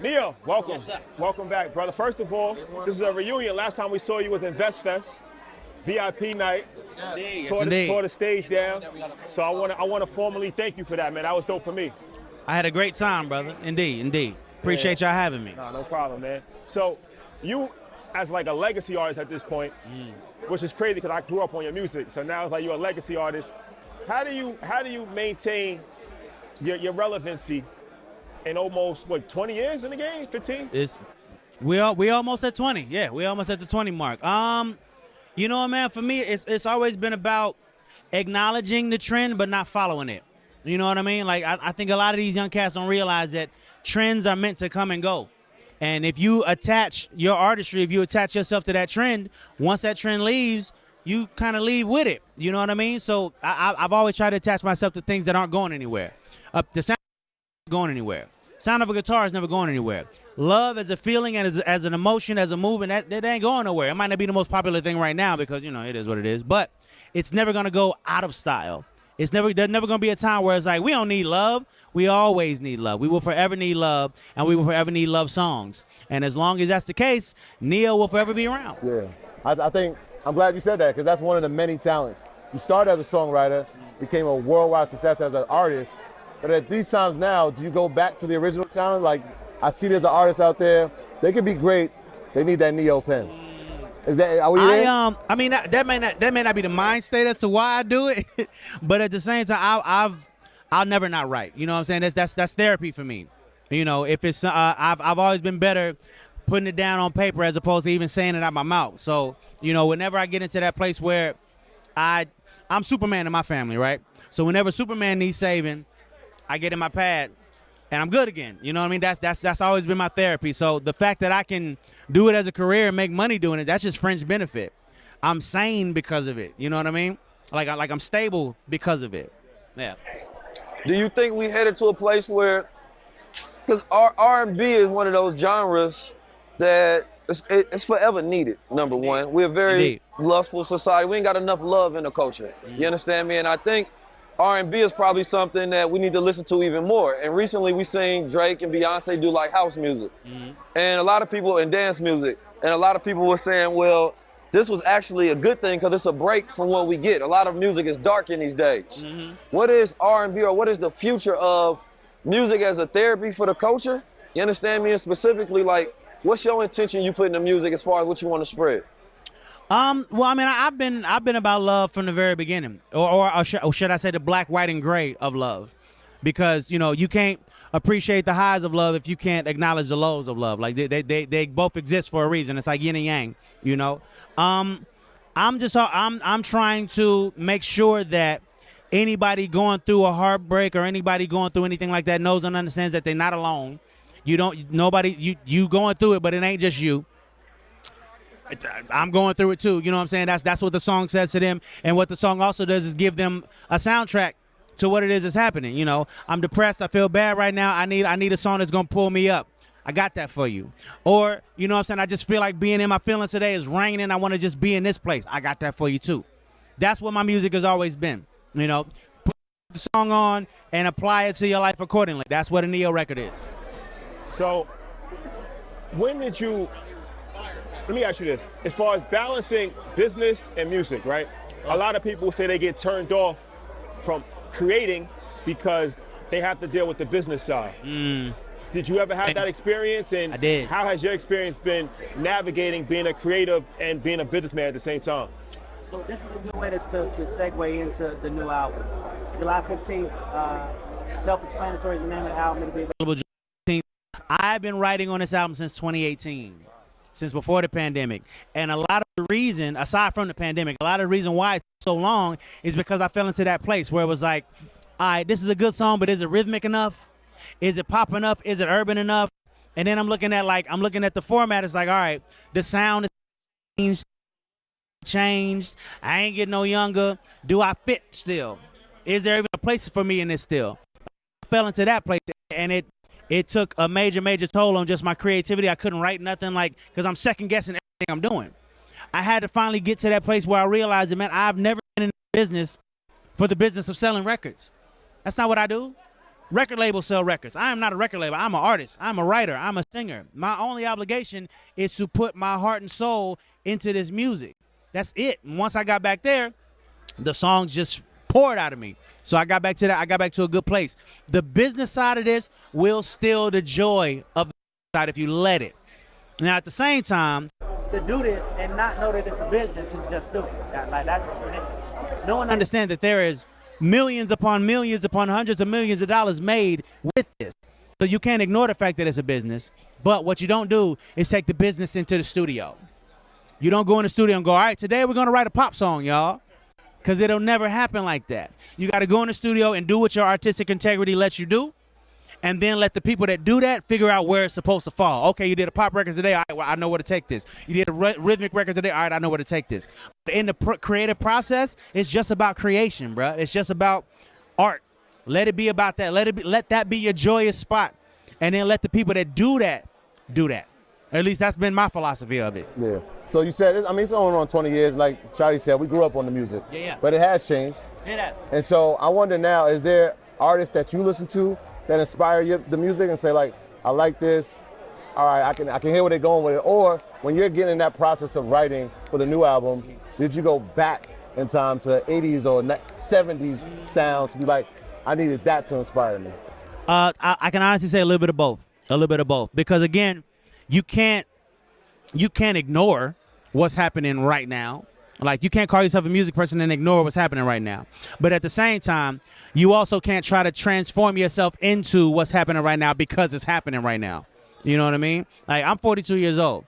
Neil, welcome. Yes, sir. Welcome back, brother. First of all, this is a reunion. Last time we saw you was in Fest, VIP night. Indeed. Tore the stage down. So I want to formally thank you for that, man. That was dope for me. I had a great time, brother. Indeed. Appreciate y'all having me. No problem, man. So you, as like a legacy artist at this point, which is crazy because I grew up on your music. So now it's like you're a legacy artist. How do you maintain your relevancy in almost 20 years in the game? 15? We almost at 20. Yeah, we almost at the 20 mark. You know what, man? For me, it's always been about acknowledging the trend but not following it. You know what I mean? Like I think a lot of these young cats don't realize that trends are meant to come and go. And if you attach your artistry, if you attach yourself to that trend, once that trend leaves, you kind of leave with it. You know what I mean? So I've always tried to attach myself to things that aren't going anywhere. The sound isn't going anywhere. Sound of a guitar is never going anywhere. Love as a feeling and as an emotion, as a movement, that ain't going nowhere. It might not be the most popular thing right now because, you know, it is what it is. But it's never going to go out of style. There's never going to be a time where it's like, we don't need love. We always need love. We will forever need love, and we will forever need love songs. And as long as that's the case, Neil will forever be around. Yeah, I think, I'm glad you said that because that's one of the many talents. You started as a songwriter, became a worldwide success as an artist, but at these times now, do you go back to the original talent? Like, I see there's an artist out there, they can be great, they need that Neo pen. Is that, are we there? I mean, that may not be the mind state as to why I do it, but at the same time, I'll never not write. You know what I'm saying? That's therapy for me. You know, if it's I've always been better putting it down on paper as opposed to even saying it out my mouth. So, you know, whenever I get into that place where I'm Superman in my family, right? So whenever Superman needs saving, I get in my pad and I'm good again. You know what I mean? That's always been my therapy. So the fact that I can do it as a career and make money doing it, that's just fringe benefit. I'm sane because of it. You know what I mean? Like I'm stable because of it. Yeah. Do you think we headed to a place where, because our R&B is one of those genres that it's forever needed, number one. We're a very lustful society. We ain't got enough love in the culture. You understand me? And I think R&B is probably something that we need to listen to even more. And recently we seen Drake and Beyonce do like house music. And a lot of people, and dance music, and a lot of people were saying, well, this was actually a good thing because it's a break from what we get. A lot of music is dark in these days. What is R&B, or what is the future of music as a therapy for the culture? You understand me? And specifically, like, what's your intention you put in the music as far as what you want to spread? Well, I mean, I've been about love from the very beginning, or should I say the black, white, and gray of love, because you know you can't appreciate the highs of love if you can't acknowledge the lows of love. Like they both exist for a reason. It's like yin and yang, you know. I'm trying to make sure that anybody going through a heartbreak or anybody going through anything like that knows and understands that they're not alone. You going through it, but it ain't just you. I'm going through it too. You know what I'm saying? That's what the song says to them. And what the song also does is give them a soundtrack to what it is that's happening. You know, I'm depressed. I feel bad right now. I need a song that's going to pull me up. I got that for you. Or, you know what I'm saying? I just feel like being in my feelings today is raining. I want to just be in this place. I got that for you too. That's what my music has always been. You know, put the song on and apply it to your life accordingly. That's what a Neo record is. So when did you, let me ask you this, as far as balancing business and music, right? A lot of people say they get turned off from creating because they have to deal with the business side. Did you ever have that experience? And I did. How has your experience been navigating being a creative and being a businessman at the same time? So this is a good way to segue into the new album. July 15th, self-explanatory is the name of the album. It'll be available. I've been writing on this album since 2018, since before the pandemic. And a lot of the reason, aside from the pandemic, a lot of the reason why it took so long is because I fell into that place where it was like, all right, this is a good song, but is it rhythmic enough? Is it pop enough? Is it urban enough? And then I'm looking at the format. It's like, all right, the sound is changed. I ain't getting no younger. Do I fit still? Is there even a place for me in this still? I fell into that place, and it took a major toll on just my creativity. I couldn't write nothing, like, because I'm second guessing everything I'm doing. I had to finally get to that place where I realized that, man, I've never been in business for the business of selling records. That's not what I do. Record labels sell records. I am not a record label. I'm an artist. I'm a writer. I'm a singer. My only obligation is to put my heart and soul into this music. That's it. And once I got back there, the songs just poured out of me. So I got back to that. I got back to a good place. The business side of this will steal the joy of the side if you let it. Now, at the same time, To do this and not know that it's a business is just stupid. That's just ridiculous. no one understands that there is millions upon hundreds of millions of dollars made with this. So you can't ignore the fact that it's a business. But what you don't do is take the business into the studio. You don't go in the studio and go, all right, today we're going to write a pop song, y'all. Because it'll never happen like that. You got to go in the studio and do what your artistic integrity lets you do. And then let the people that do that figure out where it's supposed to fall. Okay, you did a pop record today. All right, well, I know where to take this. You did a rhythmic record today. All right, I know where to take this. In the creative process, it's just about creation, bro. It's just about art. Let it be about that. Let that be your joyous spot. And then let the people that do that, do that. Or at least that's been my philosophy of it. Yeah. So you said, I mean, it's only on 20 years. Like Shawty said, we grew up on the music. Yeah. But it has changed. Yeah. And so I wonder now, is there artists that you listen to that inspire you, the music, and say like, I like this, all right, I can hear where they're going with it? Or when you're getting in that process of writing for the new album, did you go back in time to 80s or 70s sounds to be like, I needed that to inspire me? I can honestly say a little bit of both. Because again, you can't ignore what's happening right now. Like, you can't call yourself a music person and ignore what's happening right now. But at the same time, you also can't try to transform yourself into what's happening right now because it's happening right now. You know what I mean? Like, I'm 42 years old.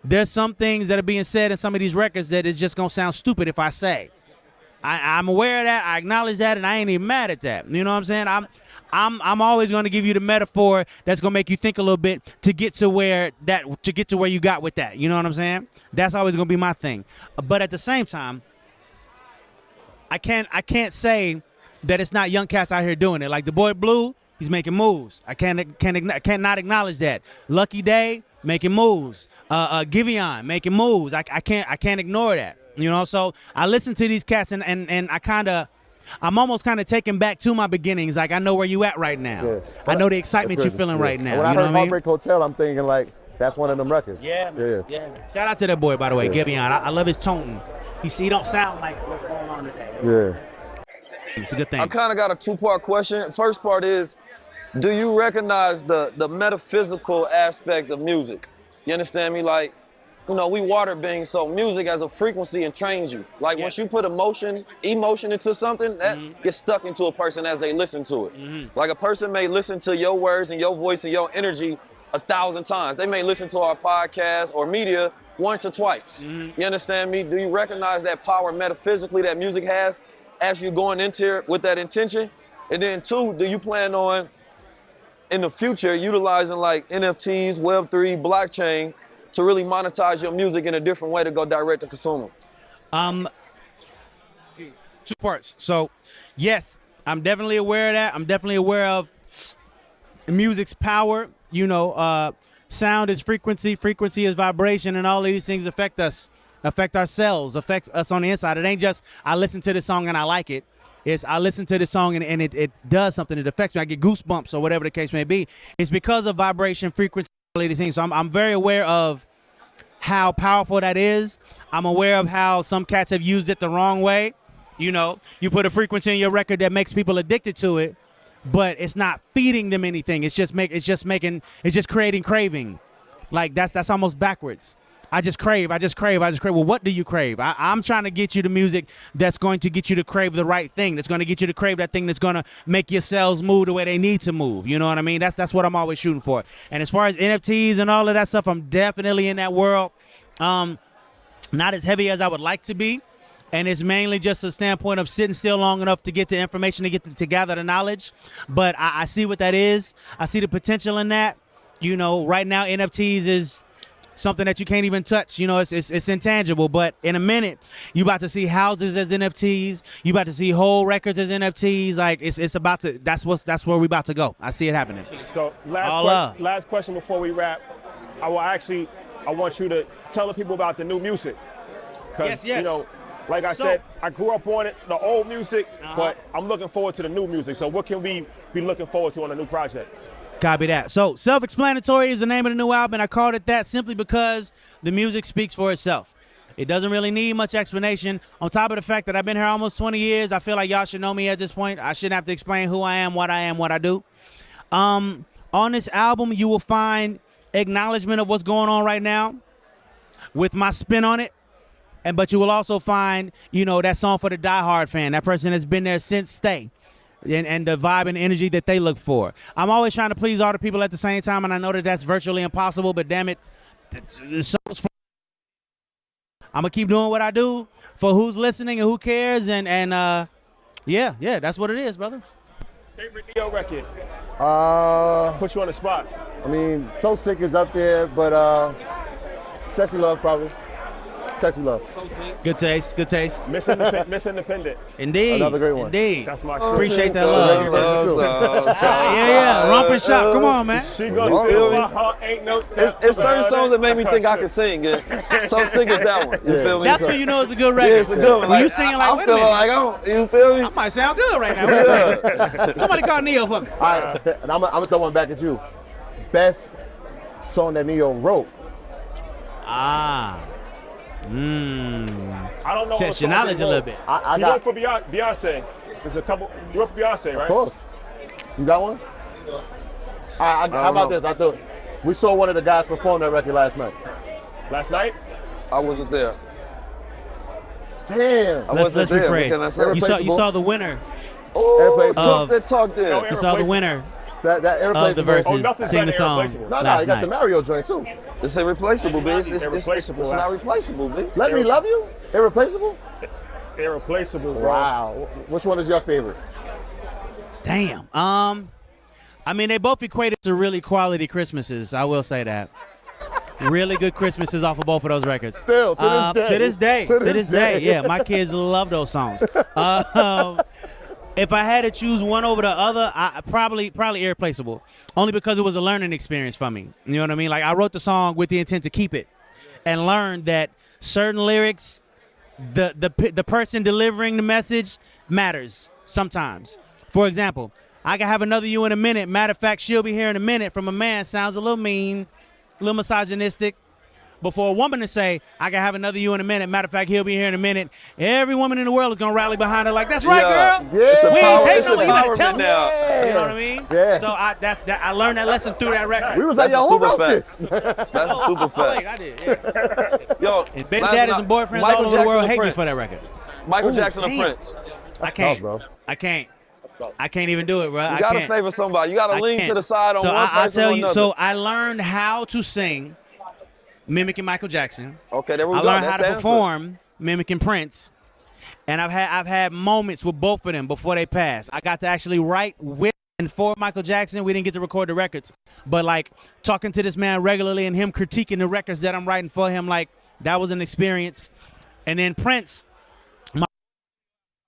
There's some things that are being said in some of these records that is just going to sound stupid if I say. I'm aware of that. I acknowledge that, and I ain't even mad at that. You know what I'm saying? I'm always going to give you the metaphor that's going to make you think a little bit to get to where you got with that. You know what I'm saying? That's always going to be my thing. But at the same time, I can't say that it's not young cats out here doing it. Like the boy Blue, he's making moves. I cannot acknowledge that. Lucky Day making moves. Giveon making moves. I can't ignore that. You know, so I listen to these cats and I'm almost kind of taken back to my beginnings. Like, I know where you at right now. Yeah. I know the excitement you're feeling right now. When I you know heard what I mean? Heartbreak Hotel, I'm thinking like, that's one of them records. Yeah, man. Yeah. Shout out to that boy, by the way, Giveon. I love his tone. He don't sound like What's going on today? Yeah. it's a good thing. I kind of got a two-part question. First part is, do you recognize the metaphysical aspect of music? You understand me? Like, you know, we water beings, so music as a frequency entrains you. Like, once you put emotion into something, that gets stuck into a person as they listen to it. Like, a person may listen to your words and your voice and your energy 1,000 times. They may listen to our podcast or media once or twice. You understand me? Do you recognize that power metaphysically that music has as you're going into it with that intention? And then two, do you plan on, in the future, utilizing like NFTs, Web3, blockchain, to really monetize your music in a different way to go direct to consumer? Two parts. So, yes, I'm definitely aware of that. I'm definitely aware of music's power. You know, sound is frequency, frequency is vibration, and all of these things affect us, affect ourselves, affect us on the inside. It ain't just I listen to this song and I like it. It's I listen to this song and it does something. It affects me. I get goosebumps or whatever the case may be. It's because of vibration, frequency, all of these things. So I'm very aware of how powerful that is. I'm aware of how some cats have used it the wrong way. You know, you put a frequency in your record that makes people addicted to it, but it's not feeding them anything. It's just creating craving. Like that's almost backwards. I just crave. Well, what do you crave? I'm trying to get you the music that's going to get you to crave the right thing. That's going to get you to crave that thing that's going to make your cells move the way they need to move. You know what I mean? That's what I'm always shooting for. And as far as NFTs and all of that stuff, I'm definitely in that world. Not as heavy as I would like to be. And it's mainly just a standpoint of sitting still long enough to get the information, to gather the knowledge. But I see what that is. I see the potential in that. You know, right now NFTs is something that you can't even touch. You know, it's intangible. But in a minute, you about to see houses as NFTs. You about to see whole records as NFTs. Like it's about to. That's where we about to go. I see it happening. So last question before we wrap. I want you to tell the people about the new music. Yes. You know, Like I So- said, I grew up on it, the old music, but I'm looking forward to the new music. So what can we be looking forward to on a new project? Copy that. So, Self-Explanatory is the name of the new album, and I called it that simply because the music speaks for itself. It doesn't really need much explanation. On top of the fact that I've been here almost 20 years, I feel like y'all should know me at this point. I shouldn't have to explain who I am, what I do. On this album, you will find acknowledgement of what's going on right now with my spin on it. But you will also find, that song for the diehard fan, that person that's been there since Stay, and the vibe and energy that they look for. I'm always trying to please all the people at the same time, and I know that that's virtually impossible, but damn it, I'm going to keep doing what I do for who's listening and who cares, and yeah, that's what it is, brother. Favorite Neo record? Uh, Put you on the spot. I mean, So Sick is up there, but Sexy Love probably. Sexy Love. Good taste. Miss Independent. Indeed. Another great one. Indeed. That's my Appreciate shit. that love. Yeah. Romp and shop. Come on, man. She gonna steal my heart, ain't no doubt. It's certain songs that make me think I can sing. And So Sick is that one. You feel me? That's when you know it's a good record. Yeah, it's a good one. When you singing like, I'm wait a feeling minute. like, you feel me? I might sound good right now. Yeah. Somebody call Neo for me. All right, and I'm gonna throw one back at you. Best song that Neo wrote. Ah. I don't know. Test what your song knowledge he a wrote. little bit. I You got, wrote for Beyonce. There's a couple. You wrote for Beyonce, right? of course. You got one? How don't about know. this? I thought we saw one of the guys perform that record last night. Last night? I wasn't there. Damn. Let's wasn't there. What can I rephrase. say? You saw the winner. Oh, Of- that talk there. No, You saw the winner That of the irreplaceable. Versus nothing's sing the better song irreplaceable. No, last you got night. the Mario joint too. It's irreplaceable, bitch. Irreplaceable, It's not replaceable, bitch. Let Me Love You? Irreplaceable? Irreplaceable, bro. Wow. Which one is your favorite? Damn. I mean, they both equated to really quality Christmases. I will say that. Really good Christmases off of both of those records. Still, to this day. To this day. Yeah, my kids love those songs. If I had to choose one over the other, I probably Irreplaceable. Only because it was a learning experience for me. You know what I mean? Like, I wrote the song with the intent to keep it and learn that certain lyrics, the person delivering the message matters sometimes. For example, I can have another you in a minute. Matter of fact, she'll be here in a minute from a man sounds a little mean, a little misogynistic. But for a woman to say, I can have another you in a minute, matter of fact, he'll be here in a minute, every woman in the world is going to rally behind her like, that's right, Yeah. girl. Yeah. It's We ain't it's taking no more. You better tell empowerment me. now. You know what I mean? Yeah. So I learned that lesson through that record. We was like, That's yo, a who super wrote fact. this? That's a super Oh, wait, fact. I did, yeah. Yo, And baby last daddies night, and boyfriends Michael all over the Jackson world or hate me Prince? for that record. Michael Ooh, Jackson or damn. Prince? I can't. tough, bro. I can't. tough. I can't even do it, bro. You gotta favor somebody. You gotta lean to the side on one I person tell or you, another. so I learned how to sing mimicking Michael Jackson. Okay, there we I go. learned That's how to the answer. perform mimicking Prince, and I've had moments with both of them before they passed. I got to actually write with and for Michael Jackson. We didn't get to record the records, but like talking to this man regularly and him critiquing the records that I'm writing for him, like that was an experience. And then Prince, my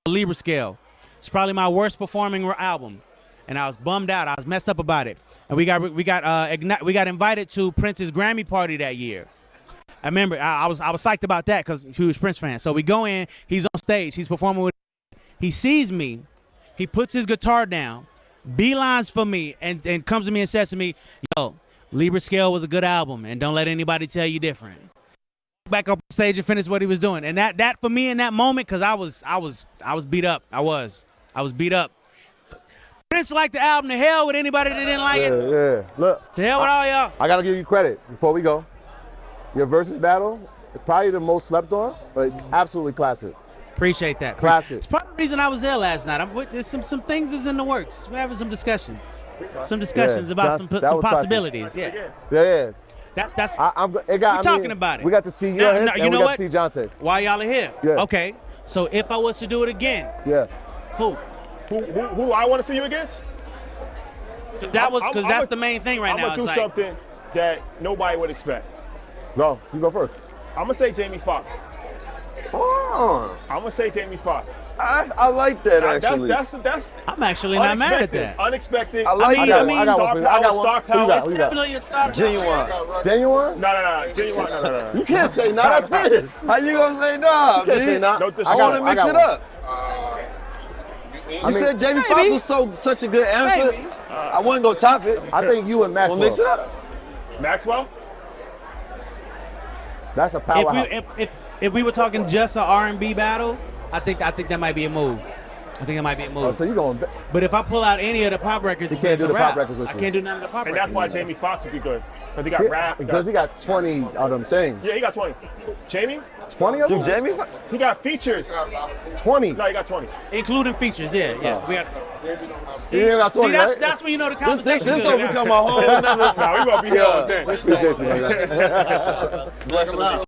Libra scale, it's probably my worst performing album, and I was bummed out. I was messed up about it. And we got invited to Prince's Grammy party that year. I remember I was psyched about that because huge Prince fan. So we go in, he's on stage, he's performing with, he sees me, he puts his guitar down, beelines for me, and comes to me and says to me, yo, Libra Scale was a good album, and don't let anybody tell you different. Back up on stage and finish what he was doing. And that for me in that moment, because I was beat up. I was beat up. Prince liked the album. To hell with anybody that didn't like it. Yeah. Look, To hell with all y'all. I gotta give you credit before we go. Your versus battle is probably the most slept on, but absolutely classic. Appreciate that. Classic. It's part of the reason I was there last night. There's some things that's in the works. We're having some discussions. Some discussions Yeah, about that some was classic. possibilities. Yeah. Yeah. That's We're talking about it. We got to see your Now, hits now, you and know we got what? to see Jonte. why y'all are here. Yeah. Okay. So if I was to do it again, Yeah. who? Who do I want to see you against? Because I'm that's a- the main thing right I'm now. gonna do It's like, something that nobody would expect. Go. You go first. I'm gonna say Jamie Foxx. Oh. I'm gonna say Jamie Foxx. I like that actually. That's I'm actually not mad at unexpected. that. Unexpected. I like I that. mean, I got one for you. I got one. Star Who you got? power. Who you got? Definitely a star. Genuine. Genuine? No. Genuine. No. You can't say nah. That's his. How you gonna say nah? You can't B? say nah. No I disrespect. want to mix it up. You mean, said Jamie maybe. Foxx was such a good answer. Maybe. I wasn't gonna top it. I think you and We'll Maxwell. mix it up. Maxwell. That's a powerhouse. If we were talking just an R&B battle, I think that might be a move. I think it might be a move. Oh, so you going? But if I pull out any of the pop records, You can't it's do a the rap. pop records with I you. can't do none of the pop And records. that's why Jamie Foxx would be good. Because he got rap. Because he got 20 of them things. Yeah, he got 20. Jamie? 20 of them? Dude, Jamie? He got features. 20. No, he got 20. Including features, yeah. We got, He ain't got 20, that's right? that's when you know the This conversation. this good. don't become a whole nother. Nah, we gonna be here all day. Appreciate you, man. Bless him.